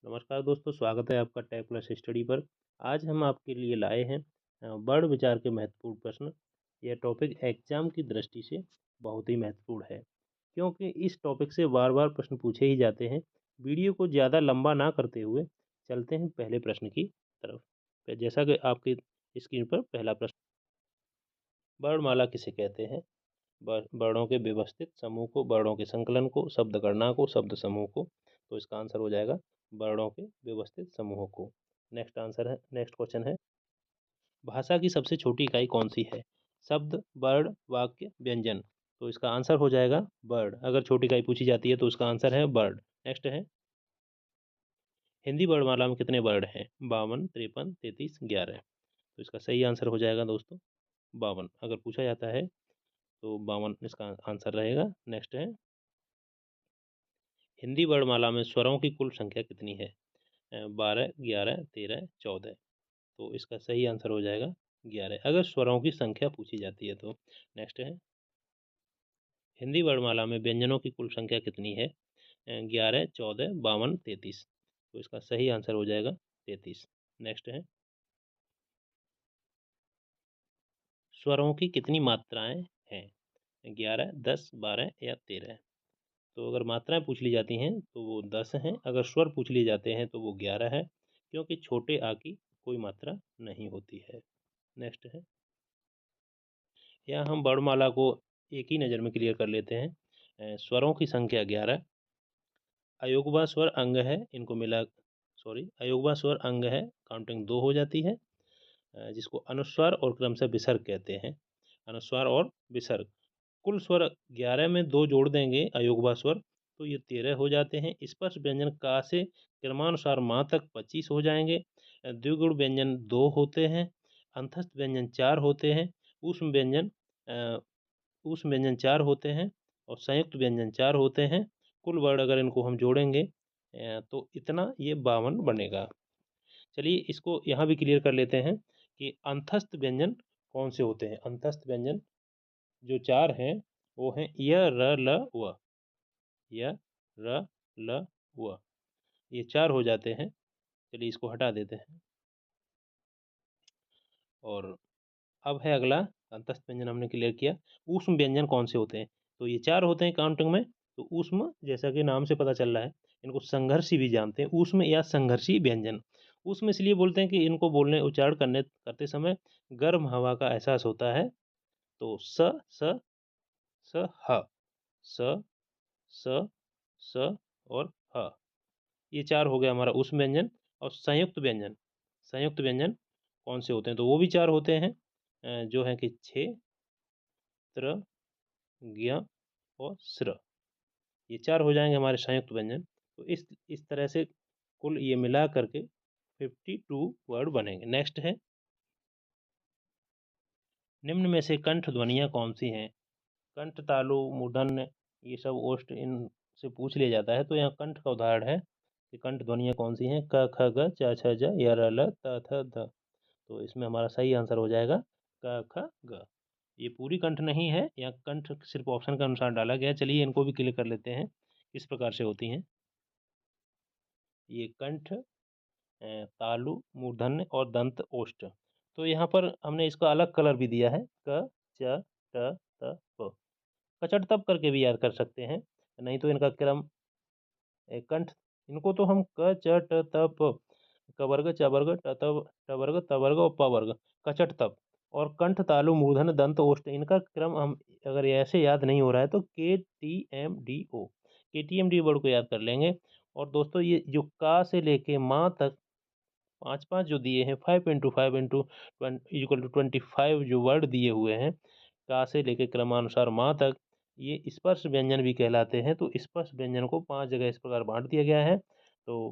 नमस्कार दोस्तों, स्वागत है आपका टैग प्लस स्टडी पर। आज हम आपके लिए लाए हैं वर्ण विचार के महत्वपूर्ण प्रश्न। यह टॉपिक एग्जाम की दृष्टि से बहुत ही महत्वपूर्ण है, क्योंकि इस टॉपिक से बार बार प्रश्न पूछे ही जाते हैं। वीडियो को ज़्यादा लंबा ना करते हुए चलते हैं पहले प्रश्न की तरफ। जैसा कि आपकी स्क्रीन पर पहला प्रश्न, वर्णमाला किसे कहते हैं? वर्णों के व्यवस्थित समूह को, वर्णों के संकलन को, शब्द गणना को, शब्द समूह को। तो इसका आंसर हो जाएगा वर्णों के व्यवस्थित समूह को। नेक्स्ट क्वेश्चन है, भाषा की सबसे छोटी इकाई कौन सी है? शब्द, वर्ण, वाक्य, व्यंजन। तो इसका आंसर हो जाएगा वर्ड। अगर छोटी इकाई पूछी जाती है तो उसका आंसर है वर्ड। नेक्स्ट है, हिंदी वर्णमाला में कितने वर्ण हैं? 52, 53, 33, 11। तो इसका सही आंसर हो जाएगा दोस्तों 52। अगर पूछा जाता है तो 52 इसका आंसर रहेगा। नेक्स्ट है, हिंदी वर्णमाला में स्वरों की कुल संख्या कितनी है? 12, 11, 13, 14। तो इसका सही आंसर हो जाएगा 11, अगर स्वरों की संख्या पूछी जाती है तो। नेक्स्ट है, हिंदी वर्णमाला में व्यंजनों की कुल संख्या कितनी है? 11, 14, 52, 33। तो इसका सही आंसर हो जाएगा 33। नेक्स्ट है, स्वरों की कितनी मात्राएं हैं? 11, 10, 12 या 13। तो अगर मात्राएं पूछ ली जाती हैं तो वो 10 हैं, अगर स्वर पूछ लिए जाते हैं तो वो 11 है, क्योंकि छोटे आ की कोई मात्रा नहीं होती है। नेक्स्ट है, यहाँ हम वर्णमाला को एक ही नज़र में क्लियर कर लेते हैं। स्वरों की संख्या 11, अयोगवा स्वर अंग है, इनको मिला अयोगवा स्वर अंग है, काउंटिंग 2 हो जाती है। जिसको अनुस्वार और क्रमशः विसर्ग कहते हैं। अनुस्वार और विसर्ग, कुल स्वर 11 में 2 जोड़ देंगे अयोगवा स्वर तो ये 13 हो जाते हैं। स्पर्श व्यंजन का से क्रमानुसार माँ तक 25 हो जाएंगे। द्विगुण व्यंजन 2 होते हैं। अंतस्थ व्यंजन 4 होते हैं। ऊष्म व्यंजन अ, ऊष्म व्यंजन 4 होते हैं और संयुक्त व्यंजन 4 होते हैं। कुल वर्ण अगर इनको हम जोड़ेंगे तो इतना ये 52 बनेगा। चलिए इसको यहाँ भी क्लियर कर लेते हैं कि अंतस्थ व्यंजन कौन से होते हैं। अंतस्थ व्यंजन जो 4 हैं वो हैं य, र, ल, व। य, र, ल, व, ये 4 हो जाते हैं। चलिए इसको हटा देते हैं। और अब है अगला, अंतस्थ व्यंजन हमने क्लियर किया। ऊष्म व्यंजन कौन से होते हैं? तो ये 4 होते हैं काउंटिंग में। तो ऊष्म, जैसा कि नाम से पता चल रहा है, इनको संघर्षी भी जानते हैं, ऊष्म या संघर्षी व्यंजन। ऊष्म इसलिए बोलते हैं कि इनको बोलने उच्चारण करते समय गर्म हवा का एहसास होता है। तो स, ह, स, स, स और ह, ये 4 हो गया हमारा ऊष्म व्यंजन। और संयुक्त व्यंजन कौन से होते हैं? तो वो भी 4 होते हैं, जो है कि छ, त्र, ज्ञ और स्र। ये 4 हो जाएंगे हमारे संयुक्त व्यंजन। तो इस तरह से कुल ये मिला करके 52 वर्ड बनेंगे। नेक्स्ट है, निम्न में से कंठ ध्वनियाँ कौन सी हैं? कंठ, तालु, मूर्धन्य, ये सब ओष्ठ, इनसे पूछ लिया जाता है। तो यहाँ कंठ का उदाहरण है कि कंठ ध्वनियाँ कौन सी हैं? क, ख, ग, च, छ, ज, य, र, ल, त, थ, ध। तो इसमें हमारा सही आंसर हो जाएगा क, ख, ग। ये पूरी कंठ नहीं है, यहाँ कंठ सिर्फ ऑप्शन के अनुसार डाला गया है। चलिए इनको भी क्लियर कर लेते हैं किस प्रकार से होती हैं। ये कंठ, तालु, मूर्धन्य और दंत ओष्ठ। तो यहाँ पर हमने इसका अलग कलर भी दिया है, क, च, ट, त, प। कचट तप करके भी याद कर सकते हैं, नहीं तो इनका क्रम कंठ, इनको तो हम क, च, ट, त, प, क वर्ग, च वर्ग, ट वर्ग, त वर्ग और प वर्ग, कचट तप। और कंठ, तालु, मूर्धन्य, दंत ओष्ठ, इनका क्रम हम अगर ऐसे याद नहीं हो रहा है तो KTMDO, KTMD वर्ड को याद कर लेंगे। और दोस्तों ये जो का से लेके माँ तक 5 5 जो दिए हैं, 5 × 5 = 25 जो वर्ड दिए हुए हैं, का से लेके क्रमानुसार माँ तक, ये स्पर्श व्यंजन भी कहलाते हैं। तो स्पर्श व्यंजन को 5 जगह इस प्रकार बांट दिया गया है। तो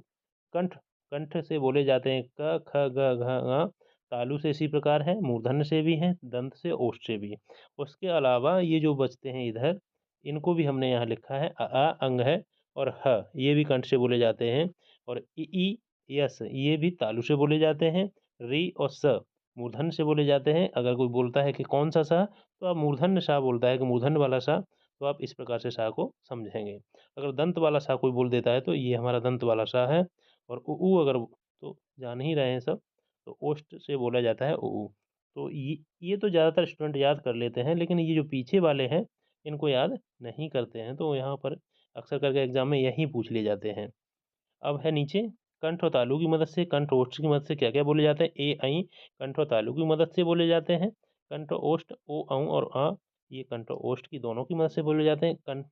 कंठ, कंठ से बोले जाते हैं क, ख, ग, घ, ङ। तालु से इसी प्रकार है, मूर्धन्य से भी हैं, दंत से, ओष्ठ से भी। उसके अलावा ये जो बचते हैं इधर, इनको भी हमने यहाँ लिखा है। आ अंग है और ह, ये भी कंठ से बोले जाते हैं। और ई, यस, ये भी तालु से बोले जाते हैं। री और स मूर्धन्य से बोले जाते हैं। अगर कोई बोलता है कि कौन सा सा, तो आप मूर्धन्य सा बोलता है कि मूर्धन्य वाला सा, तो आप इस प्रकार से सा को समझेंगे। अगर दंत वाला सा कोई बोल देता है तो ये हमारा दंत वाला सा है। और उ अगर तो जान ही रहे हैं सब, तो ओष्ठ से बोला जाता है उ। तो ये तो ज़्यादातर स्टूडेंट याद कर लेते हैं, लेकिन ये जो पीछे वाले हैं इनको याद नहीं करते हैं, तो यहाँ पर अक्सर करके एग्जाम में यही पूछ लिए जाते हैं। अब है नीचे, कंठ और तालु की मदद से, कंठ ओष्ठ की मदद से क्या क्या बोले जाते हैं? ए ऐ कंठ और तालु की मदद से बोले जाते हैं। कंठ ओष्ठ ओ औ और अ, ये कंठ और ओष्ठ की दोनों की मदद से बोले जाते हैं। कंठ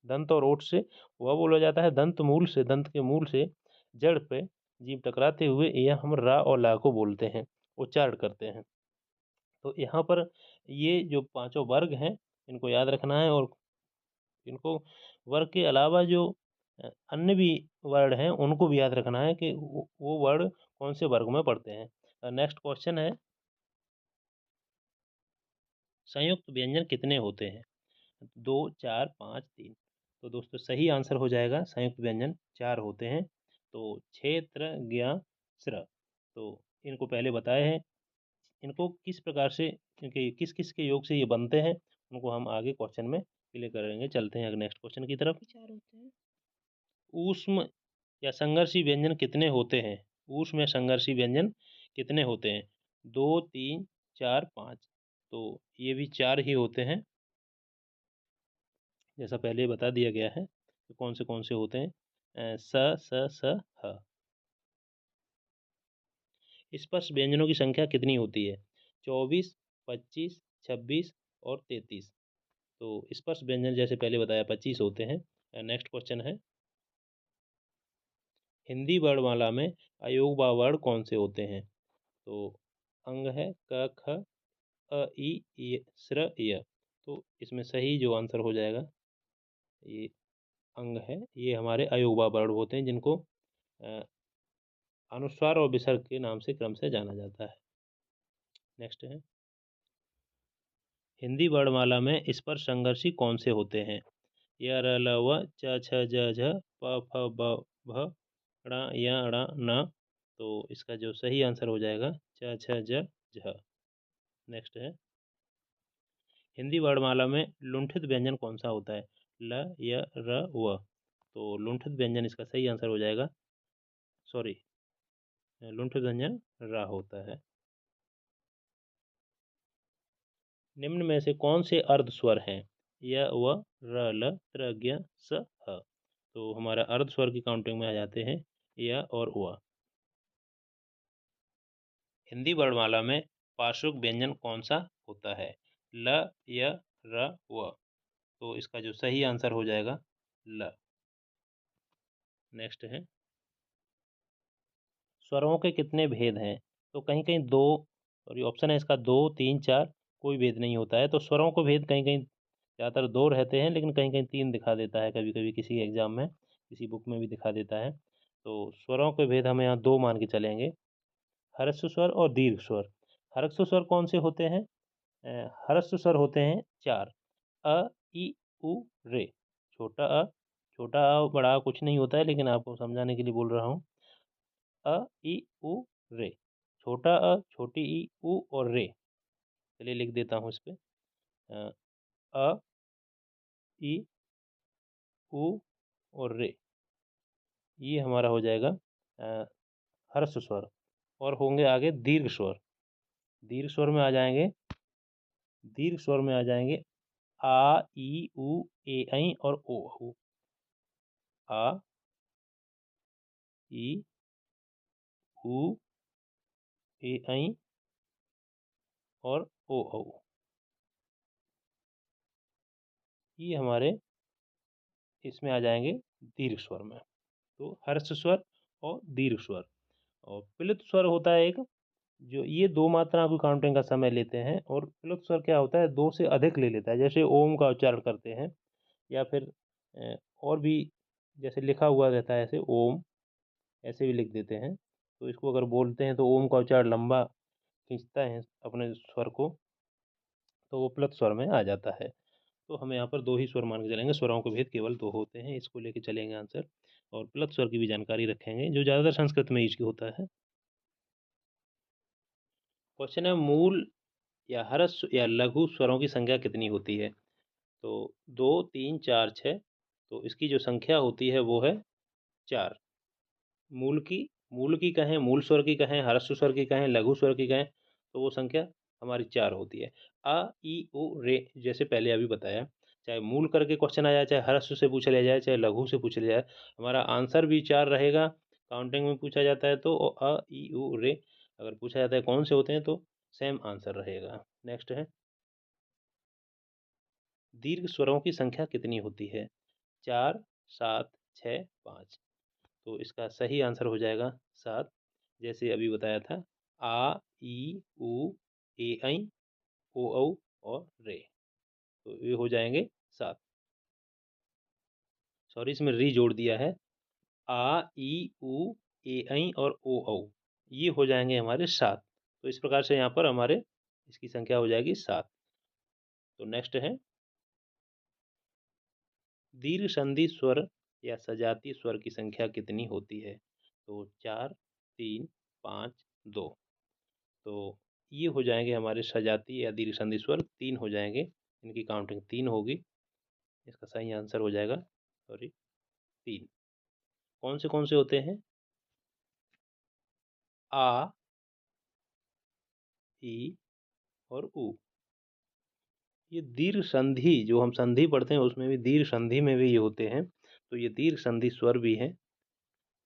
दंत और ओठ से वह बोला जाता है। दंत मूल से, दंत के मूल से जड़ पे जीभ टकराते हुए यह हम रा और ला को बोलते हैं, उच्चारण करते हैं। तो यहाँ पर ये जो पांचों वर्ग हैं इनको याद रखना है, और इनको वर्ग के अलावा जो अन्य भी वर्ड हैं उनको भी याद रखना है कि वो वर्ड कौन से वर्ग में पढ़ते हैं। नेक्स्ट क्वेश्चन है, संयुक्त व्यंजन कितने होते हैं? 2, 4, 5, 3। तो दोस्तों सही आंसर हो जाएगा संयुक्त व्यंजन 4 होते हैं। तो क्षेत्र ज्ञ स्र, तो इनको पहले बताए हैं। इनको किस प्रकार से, इनके किस किस के योग से ये बनते हैं, उनको हम आगे क्वेश्चन में क्लियर करेंगे। चलते हैं नेक्स्ट क्वेश्चन की तरफ। विचार होते हैं। ऊष्म या संघर्षी व्यंजन कितने होते हैं? ऊष्म या संघर्षी व्यंजन कितने होते हैं? 2, 3, 4, 5। तो ये भी 4 ही होते हैं, जैसा पहले बता दिया गया है कि कौन से होते हैं। स ह। स्पर्श व्यंजनों की संख्या कितनी होती है? 24, 25, 26 और 33। तो स्पर्श व्यंजन जैसे पहले बताया 25 होते हैं। नेक्स्ट क्वेश्चन है, हिंदी वर्णमाला में अयोगवा वर्ण कौन से होते हैं? तो अंग है क ख अ ई स्र य। तो इसमें सही जो आंसर हो जाएगा, ये अंग है, ये हमारे अयोगवा वर्ण होते हैं, जिनको अनुस्वार और विसर्ग के नाम से क्रम से जाना जाता है। नेक्स्ट है, हिंदी वर्णमाला में स्पर्श संघर्षी कौन से होते हैं? य र ल व च छ ज झ प फ ब भ ण य ण न। तो इसका जो सही आंसर हो जाएगा च छ ज झ। नेक्स्ट है, हिंदी वर्णमाला में लुंठित व्यंजन कौन सा होता है? ल य र व। तो लुंठित व्यंजन इसका सही आंसर हो जाएगा, सॉरी, लुंठित व्यंजन रा होता है। निम्न में से कौन से अर्ध स्वर हैं? य व र ल त्र ज्ञ स ह। तो हमारा अर्ध स्वर की काउंटिंग में आ जाते हैं य और व। हिंदी वर्णमाला में पार्श्विक व्यंजन कौन सा होता है? ल य र व। तो इसका जो सही आंसर हो जाएगा ल। नेक्स्ट है, स्वरों के कितने भेद हैं? तो कहीं कहीं दो, और ये ऑप्शन है इसका 2, 3, 4, कोई भेद नहीं होता है। तो स्वरों को भेद कहीं कहीं ज़्यादातर 2 रहते हैं, लेकिन कहीं कहीं 3 दिखा देता है, कभी कभी किसी एग्जाम में, किसी बुक में भी दिखा देता है। तो स्वरों के भेद हम यहाँ 2 मान के चलेंगे, ह्रस्व स्वर और दीर्घ स्वर। ह्रस्व स्वर कौन से होते हैं? ह्रस्व स्वर होते हैं 4, अ ई उ रे। छोटा अ, छोटा अ बड़ा अ कुछ नहीं होता है, लेकिन आपको समझाने के लिए बोल रहा हूँ। अ ई उ रे, छोटा अ, छोटी ई, उ और रे। चलिए लिख देता हूँ इस पे, अ ई उ और रे, ये हमारा हो जाएगा ह्रस्व स्वर। और होंगे आगे दीर्घ स्वर। दीर्घ स्वर में आ जाएंगे, दीर्घ स्वर में आ जाएंगे आ ई उ ए ऐ और ओ औ। आ ई उ ए ऐ और ओ औ, ये हमारे इसमें आ जाएंगे दीर्घ स्वर में। तो हर्ष स्वर और दीर्घ स्वर। और प्लुत स्वर होता है एक, जो ये 2 मात्राओं की काउंटिंग का समय लेते हैं। और प्लुत स्वर क्या होता है, 2 से अधिक ले लेता है, जैसे ओम का उच्चारण करते हैं, या फिर और भी जैसे लिखा हुआ रहता है ऐसे ओम, ऐसे भी लिख देते हैं। तो इसको अगर बोलते हैं तो ओम का उच्चारण लंबा खींचता है अपने स्वर को, तो वो प्लुत स्वर में आ जाता है। तो हम यहाँ पर 2 ही स्वर मान के चलेंगे, स्वरों के भेद केवल 2 होते हैं, इसको लेके चलेंगे आंसर। और प्लुत स्वर की भी जानकारी रखेंगे, जो ज़्यादातर संस्कृत में यूज होता है। क्वेश्चन है, मूल या ह्रस्व या लघु स्वरों की संख्या कितनी होती है? तो 2, 3, 4, 6। तो इसकी जो संख्या होती है वो है 4। मूल की कहें, मूल स्वर की कहें, ह्रस्व स्वर की कहें, लघु स्वर की कहें, तो वो संख्या हमारी 4 होती है। अ, ई, उ, रे जैसे पहले अभी बताया, चाहे मूल करके क्वेश्चन आ जाए, चाहे ह्रस्व से पूछ लिया जाए, चाहे लघु से पूछ लिया जाए, हमारा आंसर भी 4 रहेगा। काउंटिंग में पूछा जाता है तो अ, ई, उ, रे अगर पूछा जाता है कौन से होते हैं तो सेम आंसर रहेगा। नेक्स्ट है, दीर्घ स्वरों की संख्या कितनी होती है? 4, 7, 6, 5। तो इसका सही आंसर हो जाएगा 7। जैसे अभी बताया था, आ, ई, उ, ए, ऐ, ओ, औ और रे। तो ये हो जाएंगे 7। सॉरी, इसमें री जोड़ दिया है। आ, ई, उ, ए, ऐ और ओ, औ, ये हो जाएंगे हमारे 7। तो इस प्रकार से यहाँ पर हमारे इसकी संख्या हो जाएगी 7। तो नेक्स्ट है, दीर्घ संधि स्वर या सजातीय स्वर की संख्या कितनी होती है? तो 4, 3, 5, 2। तो ये हो जाएंगे हमारे सजातीय या दीर्घ संधि स्वर 3 हो जाएंगे। इनकी काउंटिंग 3 होगी। इसका सही आंसर हो जाएगा, सॉरी, 3। कौन से होते हैं? आ, ई और उ। ये दीर्घ संधि, जो हम संधि पढ़ते हैं उसमें भी दीर्घ संधि में भी ये होते हैं। तो ये दीर्घ संधि स्वर भी हैं,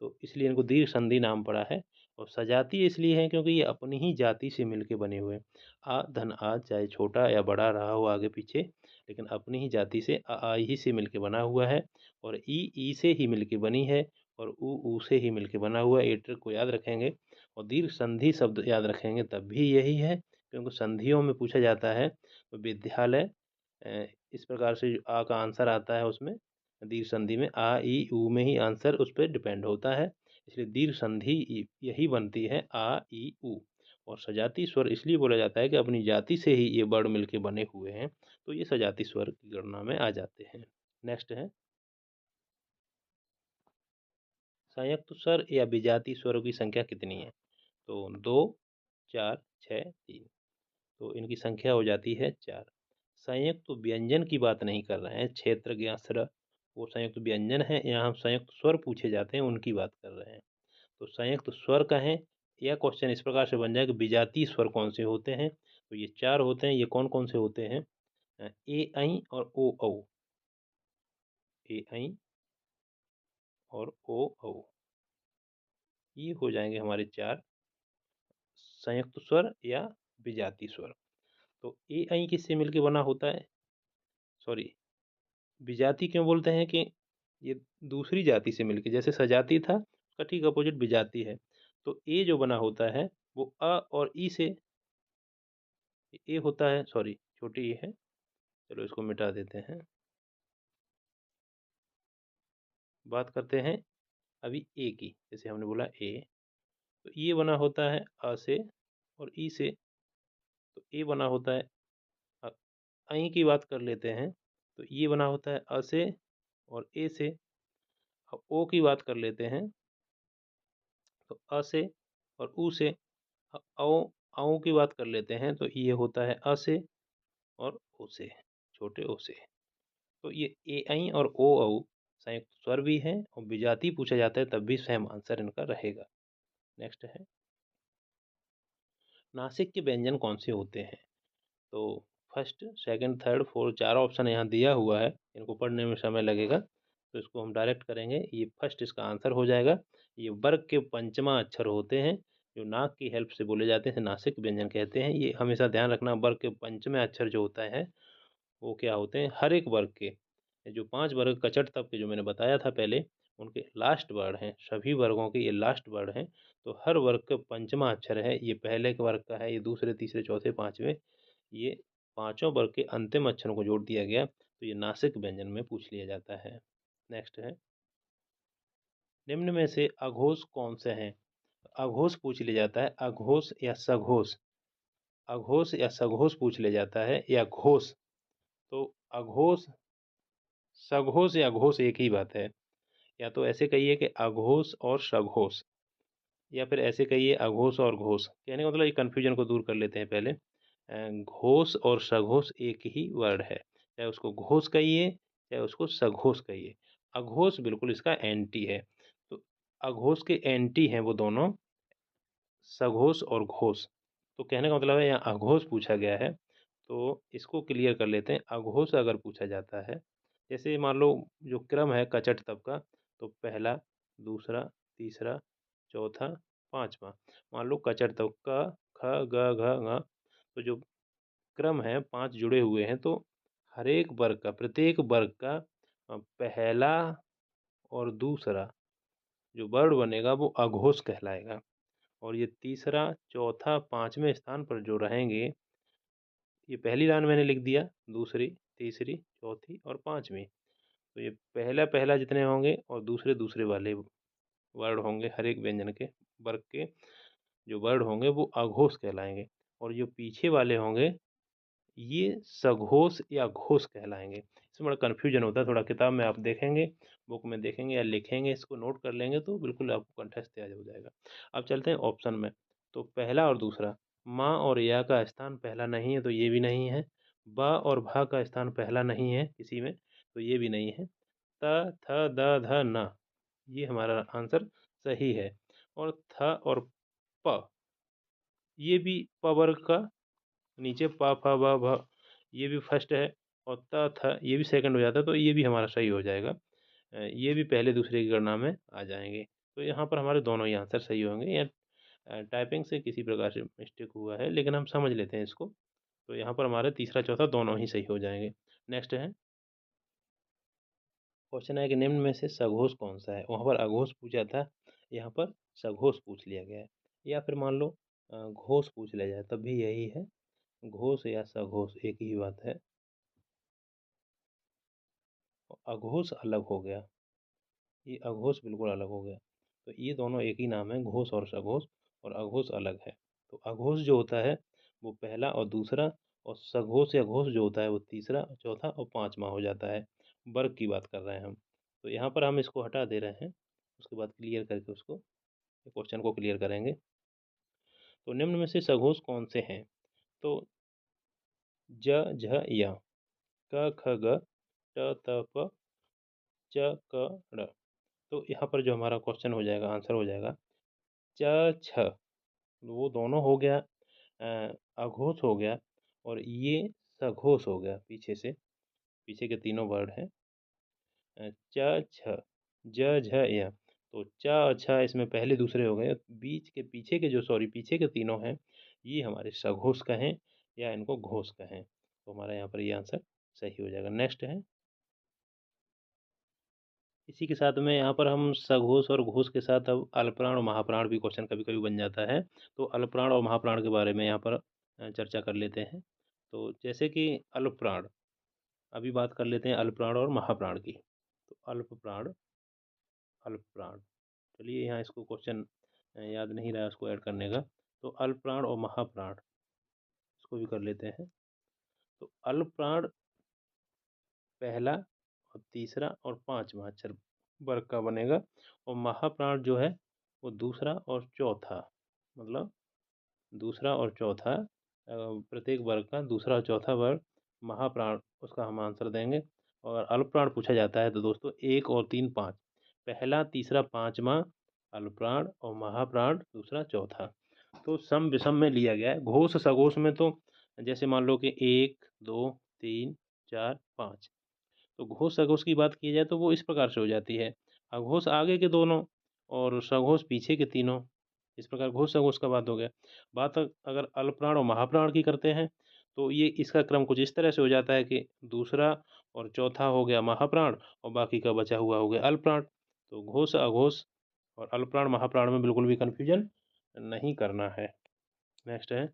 तो इसलिए इनको दीर्घ संधि नाम पड़ा है। और सजातीय इसलिए है क्योंकि ये अपनी ही जाति से मिलके बने हुए हैं। आ धन आ, चाहे छोटा या बड़ा रहा हो आगे पीछे, लेकिन अपनी ही जाति से आ ही से मिलके बना हुआ है। और ई से ही मिलके बनी है। और ऊ से ही मिलके बना हुआ है। ये ट्रिक को याद रखेंगे और दीर्घ संधि शब्द याद रखेंगे तब भी यही है, क्योंकि संधियों में पूछा जाता है। तो विद्यालय इस प्रकार से जो आ का आंसर आता है उसमें दीर्घ संधि में आ, ई, उ में ही आंसर उस पर डिपेंड होता है। इसलिए दीर्घ संधि यही बनती है, आ, ई, उ। और सजाती स्वर इसलिए बोला जाता है कि अपनी जाति से ही ये वर्ण मिलके बने हुए हैं, तो ये सजाती स्वर की गणना में आ जाते हैं। नेक्स्ट है, संयुक्त स्वर या विजातीय स्वरों की संख्या कितनी है? तो 2, 4, 6, 3। तो इनकी संख्या हो जाती है 4। संयुक्त व्यंजन की बात नहीं कर रहे हैं, क्षेत्र ज्ञ स्र वो संयुक्त व्यंजन है, यहाँ हम संयुक्त स्वर पूछे जाते हैं उनकी बात कर रहे हैं। तो संयुक्त स्वर कहें, यह क्वेश्चन इस प्रकार से बन जाए कि विजातीय स्वर कौन से होते हैं? तो ये 4 होते हैं। ये कौन से होते हैं? ए, ऐ और ओ, औ। ए, ऐ और ओ, औ, ये हो जाएंगे हमारे 4 संयुक्त स्वर या विजातीय स्वर। तो ए, ऐ किससे मिलके बना होता है? सॉरी, विजाति क्यों बोलते हैं कि ये दूसरी जाति से मिलके, जैसे सजाति था उसका ठीक अपोजिट विजाति है। तो ए जो बना होता है वो अ और ई से, ए होता है, सॉरी छोटी ए है, चलो इसको मिटा देते हैं। बात करते हैं अभी ए की, जैसे हमने बोला ए, तो ये बना होता है अ से और ई से। तो ए बना होता है अ, ऐ की बात कर लेते हैं, तो ये बना होता है अ से और ए से। अब ओ की बात कर लेते हैं, तो अ से और उ से। औ औ की बात कर लेते हैं, तो ये होता है अ से और ओ से, छोटे ओ से। तो ये ए, ऐ और ओ, औ संयुक्त स्वर भी हैं और विजाति पूछा जाता है तब भी सेम आंसर इनका रहेगा। नेक्स्ट है, नासिक के व्यंजन कौन से होते हैं? तो first, second, third, fourth, 4 option यहाँ दिया हुआ है, इनको पढ़ने में समय लगेगा, तो इसको हम डायरेक्ट करेंगे। ये फर्स्ट इसका आंसर हो जाएगा। ये वर्ग के पंचमा अक्षर होते हैं, जो नाक की हेल्प से बोले जाते हैं, नासिक व्यंजन कहते हैं। ये हमेशा ध्यान रखना, वर्ग के पंचमे अक्षर जो होता है वो क्या होते हैं? हर एक वर्ग के, जो 5 वर्ग कचट तब के जो मैंने बताया था पहले, उनके लास्ट वर्ड हैं। सभी वर्गों के ये लास्ट वर्ड हैं। तो हर वर्ग का पंचमा अक्षर है, ये पहले के वर्ग का है, ये दूसरे, तीसरे, चौथे, पाँचवें, ये पांचों वर्ग के अंतिम अक्षरों को जोड़ दिया गया, तो ये नासिक व्यंजन में पूछ लिया जाता है। नेक्स्ट है, निम्न में से अघोष कौन से हैं? अघोष पूछ लिया जाता है, अघोष या सघोष। अघोष या सघोष पूछ लिया जाता है, या घोष। तो अघोष, सघोष या घोष एक ही बात है। या तो ऐसे कहिए कि अघोष और सघोष, या फिर ऐसे कहिए अघोष और घोष। कहने का मतलब ये कन्फ्यूजन को दूर कर लेते हैं पहले। घोष और सघोष एक ही वर्ड है, चाहे उसको घोष कहिए चाहे उसको सघोष कहिए। अघोष बिल्कुल इसका एंटी है। तो अघोष के एंटी हैं वो दोनों, सघोष और घोष। तो कहने का मतलब है यहाँ अघोष पूछा गया है, तो इसको क्लियर कर लेते हैं। अघोष अगर पूछा जाता है, जैसे मान लो जो क्रम है कचट तब का, तो पहला, दूसरा, तीसरा, चौथा, पांचवा। मान लो कचट तब का ख ग घ ङ, तो जो क्रम है 5 जुड़े हुए हैं, तो हर एक वर्ग का, प्रत्येक वर्ग का पहला और दूसरा जो वर्ण बनेगा वो अघोष कहलाएगा। और ये तीसरा, चौथा, 5वें स्थान पर जो रहेंगे, ये पहली लाइन मैंने लिख दिया, दूसरी, तीसरी, चौथी और 5वीं। तो ये पहला-पहला जितने होंगे और दूसरे-दूसरे वाले वर्ण होंगे, हर एक व्यंजन के वर्ग के जो वर्ण होंगे वो अघोष कहलाएँगे। और जो पीछे वाले होंगे ये सघोष या घोष कहलाएँगे। इसमें बड़ा कन्फ्यूजन होता है थोड़ा, किताब में आप देखेंगे, बुक में देखेंगे या लिखेंगे, इसको नोट कर लेंगे तो बिल्कुल आपको कंठस्थ याद हो जाएगा। अब चलते हैं ऑप्शन में, तो पहला और दूसरा, माँ और या का स्थान पहला नहीं है तो ये भी नहीं है। ब और भा का स्थान पहला नहीं है किसी में, तो ये भी नहीं है। त, थ, द, ध, न, ये हमारा आंसर सही है। और थ और प, ये भी प वर्ग का, नीचे प, फ, ब, भ, ये भी फर्स्ट है। और त, थ, ये भी सेकंड हो जाता है, तो ये भी हमारा सही हो जाएगा। ये भी पहले दूसरे की गणना में आ जाएंगे। तो यहाँ पर हमारे दोनों ही आंसर सही होंगे। या टाइपिंग से किसी प्रकार से मिस्टेक हुआ है, लेकिन हम समझ लेते हैं इसको। तो यहाँ पर हमारे तीसरा चौथा दोनों ही सही हो जाएंगे। नेक्स्ट है, क्वेश्चन है कि निम्न में से सघोष कौन सा है। वहाँ पर अघोष पूछा था, यहाँ पर सघोष पूछ लिया गया है। या फिर मान लो घोष पूछ लिया जाए तब भी यही है, घोष या सघोष एक ही बात है। अघोष अलग हो गया, ये अघोष बिल्कुल अलग हो गया। तो ये दोनों एक ही नाम है, घोष और सघोष, और अघोष अलग है। तो अघोष जो होता है वो पहला और दूसरा, और सघोष या घोष जो होता है वो तीसरा, चौथा और 5वां हो जाता है। वर्ग की बात कर रहे हैं हम, तो यहाँ पर हम इसको हटा दे रहे हैं, उसके बाद क्लियर करके उसको, क्वेश्चन को क्लियर करेंगे। तो निम्न में से सघोष कौन से हैं, तो ज, झ, य, क, ख, ग, ट, त, प, च, क, ड़। तो यहाँ पर जो हमारा क्वेश्चन हो जाएगा, आंसर हो जाएगा च, छ, वो दोनों हो गया, अघोष हो गया, और ये सघोष हो गया। पीछे से, पीछे के तीनों वर्ड हैं, च, छ, ज, झ, य। तो च और छ इसमें पहले दूसरे हो गए, बीच के पीछे के जो, सॉरी, पीछे के तीनों हैं ये हमारे सघोष कहें या इनको घोष कहें। तो हमारा यहाँ पर ये आंसर सही हो जाएगा। नेक्स्ट है, इसी के साथ में यहाँ पर हम सघोष और घोष के साथ अब अल्पप्राण और महाप्राण भी क्वेश्चन कभी कभी बन जाता है। तो अल्पप्राण और महाप्राण के बारे में यहाँ पर चर्चा कर लेते हैं। तो जैसे कि अल्पप्राण, अभी बात कर लेते हैं अल्पप्राण और महाप्राण की। तो अल्पप्राण, अल्पप्राण, चलिए यहाँ इसको क्वेश्चन याद नहीं रहा उसको ऐड करने का। तो अल्पप्राण और महाप्राण इसको भी कर लेते हैं। तो अल्पप्राण पहला और तीसरा और 5वां अक्षर वर्ग का बनेगा, और महाप्राण जो है वो दूसरा और चौथा, मतलब दूसरा और चौथा, प्रत्येक वर्ग का दूसरा और चौथा वर्ग महाप्राण, उसका हम आंसर देंगे। और अल्पप्राण पूछा जाता है तो दोस्तों 1 और 3, 5, पहला, तीसरा, 5वां अल्पप्राण, और महाप्राण दूसरा, चौथा। तो सम विषम में लिया गया है। घोष सघोष में तो जैसे मान लो कि 1, 2, 3, 4, 5, तो घोष सघोष की बात की जाए तो वो इस प्रकार से हो जाती है, अघोष आगे के दोनों और सघोष पीछे के तीनों। इस प्रकार घोष सघोष का बात हो गया। बात अगर अल्पप्राण और महाप्राण की करते हैं तो ये इसका क्रम कुछ इस तरह से हो जाता है कि दूसरा और चौथा हो गया महाप्राण, और बाकी का बचा हुआ हो गया अल्पप्राण। तो घोष अघोष और अल्पप्राण महाप्राण में बिल्कुल भी कन्फ्यूजन नहीं करना है। नेक्स्ट है,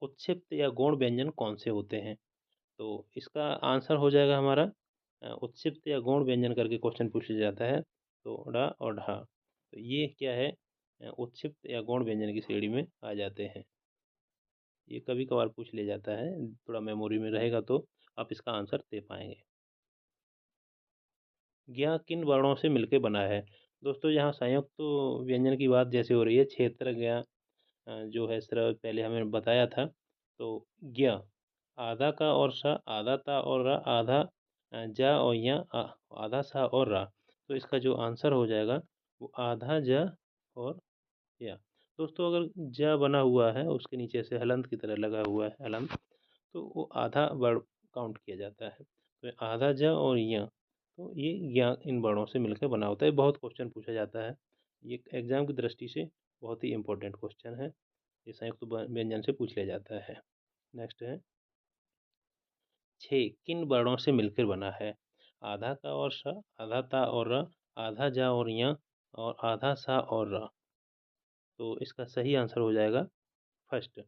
उत्क्षिप्त या गौण व्यंजन कौन से होते हैं। तो इसका आंसर हो जाएगा हमारा उत्क्षिप्त या गौण व्यंजन करके क्वेश्चन पूछा जाता है, तो ड और ढ। तो ये क्या है, उत्क्षिप्त या गौण व्यंजन की श्रेणी में आ जाते हैं। ये कभी कभार पूछ लिया जाता है, थोड़ा मेमोरी में रहेगा तो आप इसका आंसर दे पाएंगे। ज्ञ किन वर्णों से मिलकर बना है। दोस्तों यहाँ संयुक्त तो व्यंजन की बात जैसे हो रही है, क्षेत्र ज्ञ जो है स्र पहले हमें बताया था। तो ज्ञ आधा का और सा, आधा ता और रा, आधा ज और या, आधा सा और रा। तो इसका जो आंसर हो जाएगा वो आधा ज और या। दोस्तों अगर ज बना हुआ है उसके नीचे से हलंत की तरह लगा हुआ है हलंत, तो वो आधा वर्ड काउंट किया जाता है। तो आधा ज और य, तो ये इन वर्णों से मिलकर बना होता है। बहुत क्वेश्चन पूछा जाता है, ये एग्जाम की दृष्टि से बहुत ही इंपॉर्टेंट क्वेश्चन है। ये संयुक्त व्यंजन से पूछ लिया जाता है। नेक्स्ट है, छः किन वर्णों से मिलकर बना है? आधा का और स, आधा ता और र, आधा जा और य, और आधा सा और र। तो इसका सही आंसर हो जाएगा फर्स्ट।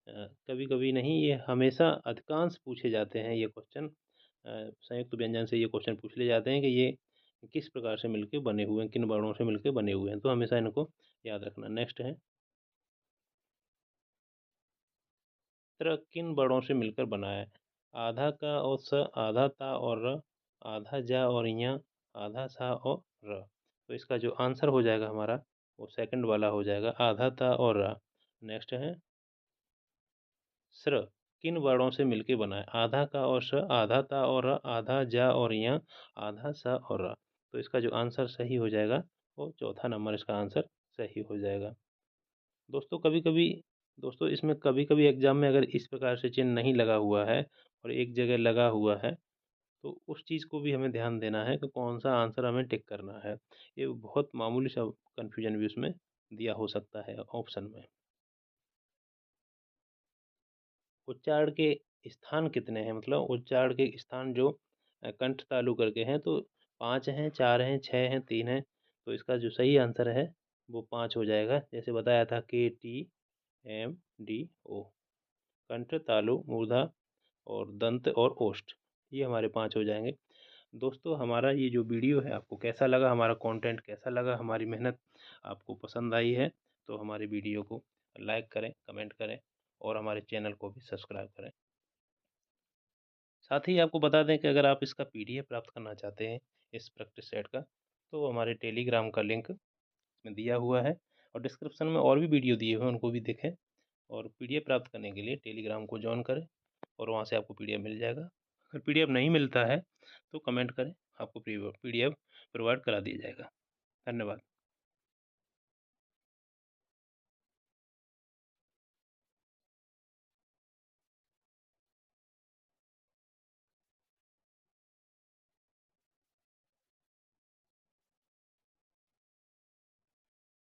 कभी कभी नहीं, ये हमेशा अधिकांश पूछे जाते हैं ये क्वेश्चन। संयुक्त व्यंजन से ये क्वेश्चन पूछ लिए जाते हैं कि ये किस प्रकार से मिलके बने हुए हैं, किन वर्णों से मिलके बने हुए हैं, तो हमेशा इनको याद रखना। नेक्स्ट है, चित्र किन वर्णों से मिलकर बना है? आधा का और स, आधा ता और र, आधा जा और य, आधा सा और र। तो इसका जो आंसर हो जाएगा हमारा वो सेकंड वाला हो जाएगा, आधा ता और र। नेक्स्ट है, स्र किन वर्णों से मिलके बना है? आधा का और स, आधा ता और र, आधा जा और य, आधा सा और र। तो इसका जो आंसर सही हो जाएगा वो चौथा नंबर इसका आंसर सही हो जाएगा। दोस्तों कभी कभी, दोस्तों इसमें कभी कभी एग्जाम में अगर इस प्रकार से चिन्ह नहीं लगा हुआ है और एक जगह लगा हुआ है, तो उस चीज़ को भी हमें ध्यान देना है कि कौन सा आंसर हमें टिक करना है। ये बहुत मामूली सा कन्फ्यूजन भी उसमें दिया हो सकता है ऑप्शन में। उच्चारण के स्थान कितने हैं? मतलब उच्चारण के स्थान जो कंठ तालु करके हैं, तो 5 हैं, 4 हैं, 6 हैं, 3 हैं। तो इसका जो सही आंसर है वो 5 हो जाएगा। जैसे बताया था, KTMDO, कंठ तालु मूर्धा और दंत और ओष्ठ, ये हमारे 5 हो जाएंगे। दोस्तों हमारा ये जो वीडियो है आपको कैसा लगा, हमारा कंटेंट कैसा लगा, हमारी मेहनत आपको पसंद आई है तो हमारे वीडियो को लाइक करें, कमेंट करें और हमारे चैनल को भी सब्सक्राइब करें। साथ ही आपको बता दें कि अगर आप इसका PDF प्राप्त करना चाहते हैं इस प्रैक्टिस सेट का, तो हमारे टेलीग्राम का लिंक इसमें दिया हुआ है और डिस्क्रिप्शन में और भी वीडियो दिए हुए हैं, उनको भी देखें। और PDF प्राप्त करने के लिए टेलीग्राम को ज्वाइन करें और वहाँ से आपको PDF मिल जाएगा। अगर PDF नहीं मिलता है तो कमेंट करें, आपको PDF प्रोवाइड करा दिया जाएगा। धन्यवाद।